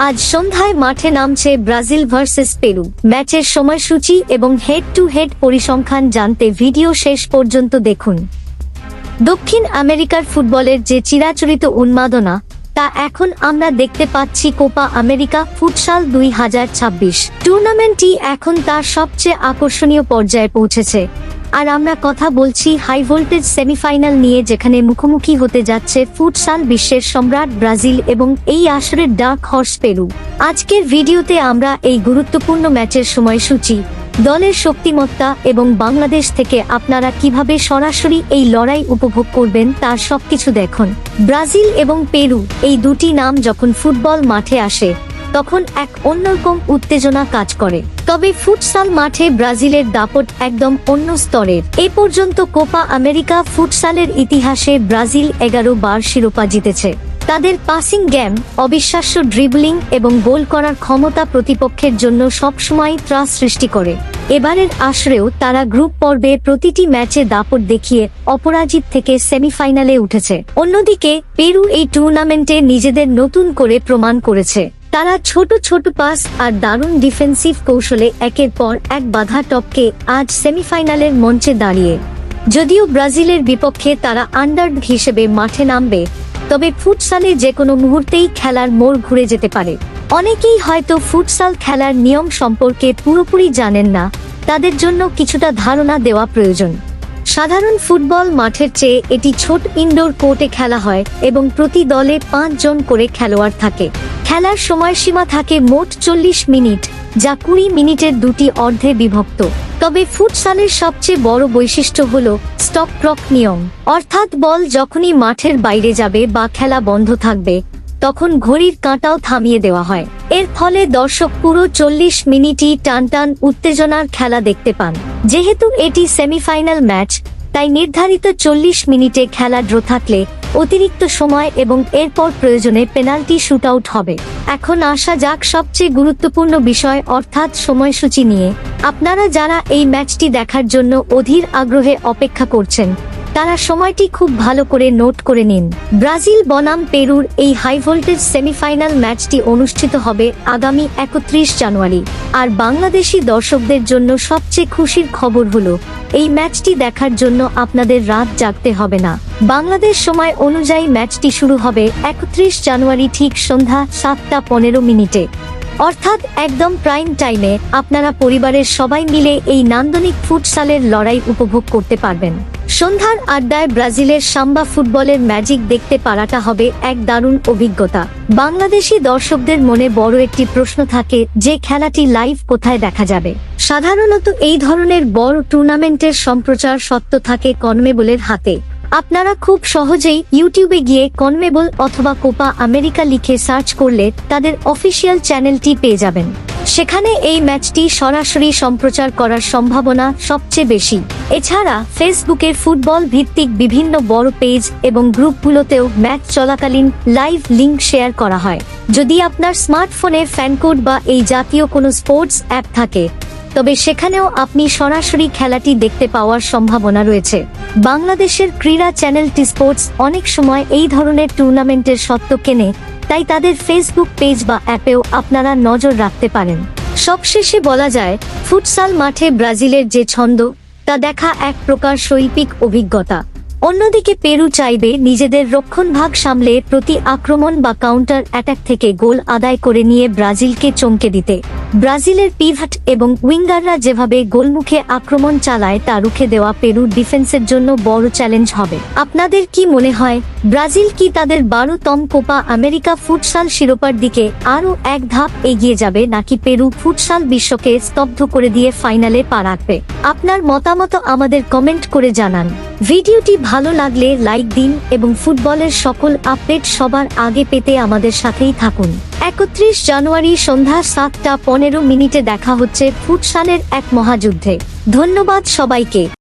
আজ সন্ধ্যায় মাঠে নামছে ব্রাজিল ভার্সেস পেরু। ম্যাচের সময়সূচি এবং হেড টু হেড পরিসংখ্যান জানতে ভিডিও শেষ পর্যন্ত দেখুন। দক্ষিণ আমেরিকার ফুটবলের যে চিরাচরিত উন্মাদনা, তা এখন আমরা দেখতে পাচ্ছি কোপা আমেরিকা ফুটসাল 2026 টুর্নামেন্টটি এখন তার সবচেয়ে আকর্ষণীয় পর্যায়ে পৌঁছেছে। আর আমরা কথা বলছি হাই ভোল্টেজ সেমিফাইনাল নিয়ে, যেখানে মুখোমুখি হতে যাচ্ছে ফুটসাল বিশ্বের সম্রাট ব্রাজিল এবং এই আসরের ডার্ক হর্স পেরু। আজকের ভিডিওতে আমরা এই গুরুত্বপূর্ণ ম্যাচের সময়সূচি, দলের শক্তিমত্তা এবং বাংলাদেশ থেকে আপনারা কিভাবে সরাসরি এই লড়াই উপভোগ করবেন তার সবকিছু দেখুন। ব্রাজিল এবং পেরু এই দুটি নাম যখন ফুটবল মাঠে আসে তখন এক অন্যরকম উত্তেজনা কাজ করে। তবে ফুটসাল মাঠে ব্রাজিলের দাপট একদম অন্য স্তরের। এ পর্যন্ত কোপা আমেরিকা ফুটসালের ইতিহাসে ব্রাজিল 11 বার শিরোপা জিতেছে। তাদের পাসিং গেম, অবিশ্বাস্য ড্রিবলিং এবং গোল করার ক্ষমতা প্রতিপক্ষের জন্য সবসময় ত্রাস সৃষ্টি করে। এবারের আসরেও তারা গ্রুপ পর্বে প্রতিটি ম্যাচে দাপট দেখিয়ে অপরাজিত থেকে সেমিফাইনালে উঠেছে। অন্যদিকে পেরু এই টুর্নামেন্টে নিজেদের নতুন করে প্রমাণ করেছে। তারা ছোট ছোট পাস আর দারুণ ডিফেন্সিভ কৌশলে একের পর এক বাধা টপকে আজ সেমিফাইনালের মঞ্চে দাঁড়িয়ে। যদিও ব্রাজিলের বিপক্ষে তারা আন্ডারডগ হিসেবে মাঠে নামবে, তবে ফুটসালে যে কোনো মুহূর্তেই খেলার মোড় ঘুরে যেতে পারে। অনেকেই হয়তো ফুটসাল খেলার নিয়ম সম্পর্কে পুরোপুরি জানেন না, তাদের জন্য কিছুটা ধারণা দেওয়া প্রয়োজন। সাধারণ ফুটবল মাঠের চেয়ে এটি ছোট ইনডোর কোর্টে খেলা হয় এবং প্রতি দলে 5 জন করে খেলোয়াড় থাকে। খেলার সময়সীমা থাকে মোট 40 মিনিট, যা 20 মিনিটের দুটি অর্ধে বিভক্ত। তবে ফুটসালের সবচেয়ে বড় বৈশিষ্ট্য হল স্টপ ক্লক নিয়ম, অর্থাৎ বল যখনই মাঠের বাইরে যাবে বা খেলা বন্ধ থাকবে তখন ঘড়ির কাঁটাও থামিয়ে দেওয়া হয়। এর ফলে দর্শক পুরো 40 মিনিটই টানটান উত্তেজনার খেলা দেখতে পান। যেহেতু এটি সেমিফাইনাল ম্যাচ, তাই নির্ধারিত 40 মিনিটে খেলা ড্র থাকলে অতিরিক্ত সময় এবং এরপর প্রয়োজনে পেনাল্টি শুটআউট হবে। এখন আসা যাক সবচেয়ে গুরুত্বপূর্ণ বিষয়, অর্থাৎ সময়সূচি নিয়ে। আপনারা যারা এই ম্যাচটি দেখার জন্য অধীর আগ্রহে অপেক্ষা করছেন, তারা সময়টি খুব ভালো করে নোট করে নিন। ব্রাজিল বনাম পেরুর এই হাই ভোল্টেজ সেমিফাইনাল ম্যাচটি অনুষ্ঠিত হবে আগামী 31 জানুয়ারি। আর বাংলাদেশি দর্শকদের জন্য সবচেয়ে খুশির খবর হলো, এই ম্যাচটি দেখার জন্য আপনাদের রাত জাগতে হবে না। বাংলাদেশ সময় অনুযায়ী ম্যাচটি শুরু হবে 31 জানুয়ারি ঠিক সন্ধ্যা 7:15 অর্থাৎ একদম প্রাইম টাইমে। আপনারা পরিবারের সবাই মিলে এই নান্দনিক ফুটসালের লড়াই উপভোগ করতে পারবেন। সন্ধ্যার আড্ডায় ব্রাজিলের সাম্বা ফুটবলের ম্যাজিক দেখতে পারাটা হবে এক দারুণ অভিজ্ঞতা। বাংলাদেশি দর্শকদের মনে বড় একটি প্রশ্ন থাকে যে খেলাটি লাইভ কোথায় দেখা যাবে। সাধারণত এই ধরনের বড় টুর্নামেন্টের সম্প্রচার সত্ত্ব থাকে কনমেবলের হাতে। আপনারা খুব সহজেই ইউটিউবে গিয়ে কনমেবল অথবা কোপা আমেরিকা লিখে সার্চ করলে তাদের অফিসিয়াল চ্যানেলটি পেয়ে যাবেন। সেখানে এই ম্যাচটি সরাসরি সম্প্রচার করার সম্ভাবনা সবচেয়ে বেশি। এছাড়া ফেসবুকের ফুটবল ভিত্তিক বিভিন্ন বড় পেজ এবং গ্রুপগুলোতেও ম্যাচ চলাকালীন লাইভ লিংক শেয়ার করা হয়। যদি আপনার স্মার্টফোনে ফ্যানকোড বা এই জাতীয় কোনো স্পোর্টস অ্যাপ থাকে, তবে সেখানেও আপনি সরাসরি খেলাটি দেখতে পাওয়ার সম্ভাবনা রয়েছে। বাংলাদেশের ক্রীড়া চ্যানেল টি স্পোর্টস অনেক সময় এই ধরনের টুর্নামেন্টের স্বত্ব কেনে, তাই তাদের ফেসবুক পেজ বা অ্যাপেও আপনারা নজর রাখতে পারেন। সবশেষে বলা যায়, ফুটসাল মাঠে ব্রাজিলের যে ছন্দ, তা দেখা এক প্রকার শৈল্পিক অভিজ্ঞতা। অন্যদিকে পেরু চাইবে নিজেদের রক্ষণভাগ সামলে প্রতি আক্রমণ বা কাউন্টার অ্যাটাক থেকে গোল আদায় করে নিয়ে ব্রাজিলকে চমকে দিতে। ব্রাজিলের পিভট এবং উইঙ্গাররা যেভাবে গোলমুখে আক্রমণ চালায় তা রুখে দেওয়া পেরুর ডিফেন্সের জন্য বড় চ্যালেঞ্জ হবে। আপনাদের কি মনে হয়, ব্রাজিল কি তাদের 12তম কোপা আমেরিকা ফুটসাল শিরোপার দিকে আরও এক ধাপ এগিয়ে যাবে, নাকি পেরু ফুটসাল বিশ্বকে স্তব্ধ করে দিয়ে ফাইনালে পা রাখবে? আপনার মতামত আমাদের কমেন্ট করে জানান। ভিডিওটি ভালো লাগলে লাইক দিন এবং ফুটবলের সকল আপডেট সবার আগে পেতে আমাদের সাথেই থাকুন। 31 জানুয়ারি সন্ধ্যা 7:15 দেখা হচ্ছে ফুটসালের এক মহাযুদ্ধে। ধন্যবাদ সবাইকে।